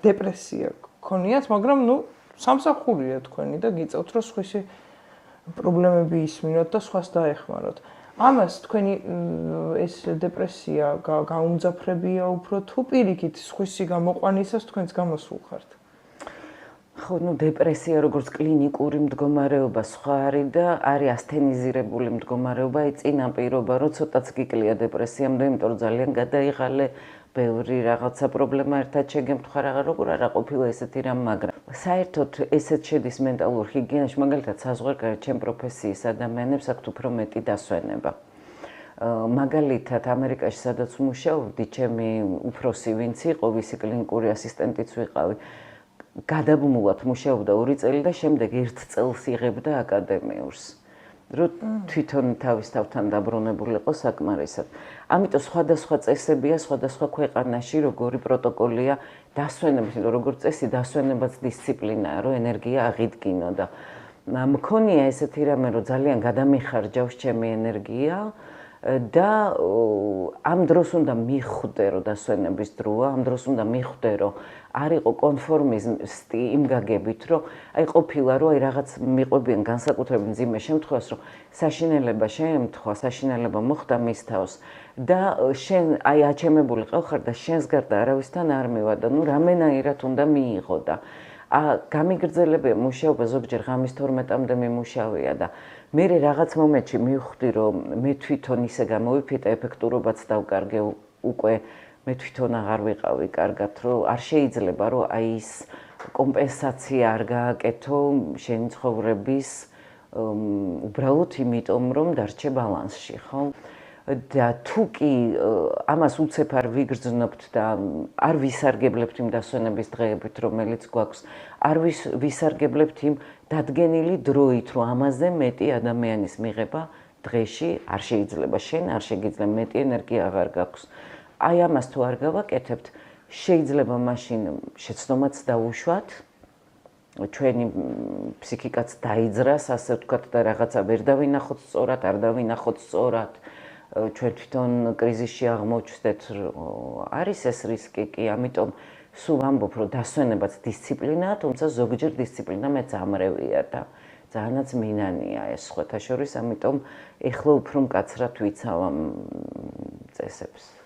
დეპრესია გქონიათ, მაგრამ სამსახურია თქვენი და გიწევთ რომ სხვისი პრობლემები ისმინოთ და სხვას დაეხმაროთ. ამას თქვენი ეს დეპრესია გაუმძაფრებია უფრო თუ პირიქით სხვისი გამოყვანისას თქვენს გამოსულ ხართ? ხო, დეპრესია როგორც კლინიკური მდგომარეობა სხვა არის და არის ასთენიზირებული მდგომარეობა, წინაპირობა, რომ ცოტაც გიკლია დეპრესიამდე, იმიტომ რომ ძალიან გადაიღალე, ბევრი რაღაცა პრობლემა ერთად შეგემთხვა, როგორ არა ყოფილა ესეთი რამ, მაგრამ საერთოდ ესეც შედის მენტალურ ჰიგიენაში, მაგალითად საზღვარგარეთ ჩემ პროფესიის ადამიანებს აქვთ უფრო მეტი დასვენება. მაგალითად ამერიკაში სადაც ვმუშაობდი, ჩემი უფროსი ვინც იყო, ვისი კლინიკური ასისტენტიც ვიყავი, გადაბმულად მუშაობდა 2 წელი და შემდეგ 1 წელს იღებდა აკადემიურს. რომ თვითონ თავის თავთან დაბრუნებული იყო საკმარისად. ამიტომ სხვადასხვა წესებია სხვადასხვა ქვეყანაში, როგორი პროტოკოლია დასვენების, როგორც წესი დასვენებაც დისციპლინაა, რომ ენერგია აღიდგინო და მქონია ესეთი რამე, რომ ძალიან გადამიხარჯავს ჩემი ენერგია და ამ დროს უნდა მიხვდე, რომ დასვენების დროა, ამ დროს უნდა მიხვდე, რომ არ იყო კონფორმიზმი იმ გაგებით, რომ აი ყოფილა, რომ აი რაღაც მიყვებიან განსაკუთრებით მძიმე შემთხვევას, რომ საშინელება მოხდა მის თავს და შენ აი აჩემებული ყავ და შენს გარდა არავისთან არ მივადა, რამენაირად უნდა მიიღო და გამიგრძელებია მუშაობა ზოგჯერ ღამის 12-მდე მიმუშავია და მე რაღაც მომენტში მივხვდი, რომ მე თვითონ ისე გამოვიფიტე, ეფექტურობაც დავკარგე უკვე მე თვითონ აღარ ვიყავი კარგად, რომ არ შეიძლება, რომ აი ის კომპენსაცია არ გააკეთო შენი ცხოვრების უბრალოდ იმიტომ, რომ დარჩე ბალანსში, ხო? და თუ კი ამას უცებ არ ვიგრძნობთ და არ ვისარგებლებთ იმ დასვენების დღეებით, რომელიც გვაქვს, არ ვისარგებლებთ იმ დადგენილი დროით, რომ ამაზე მეტი ადამიანის მიღება დღეში არ შეიძლება, შენ არ შეგიძლია, მეტი ენერგია აღარ გაქვს. აი ამას თუ არ გავაკეთებთ, შეიძლება მაშინ შეცდომაც დავუშვათ, ჩვენი ფსიქიკაც დაიძრას, ასე ვთქვათ და რაღაცა ვერ დავინახოთ სწორად, არ დავინახოთ სწორად, ჩვენ თვითონ კრიზისში აღმოჩნდეთ, არის ეს რისკი კი, ამიტომ სულ ვამბობ, რომ დასვენებაც დისციპლინაა, თუმცა ზოგჯერ დისციპლინა მეც ამრევია და ძალიანაც მინანია ეს სხვათა შორის, ამიტომ ეხლა უფრო მკაცრად ვიცავ ამ წესებს.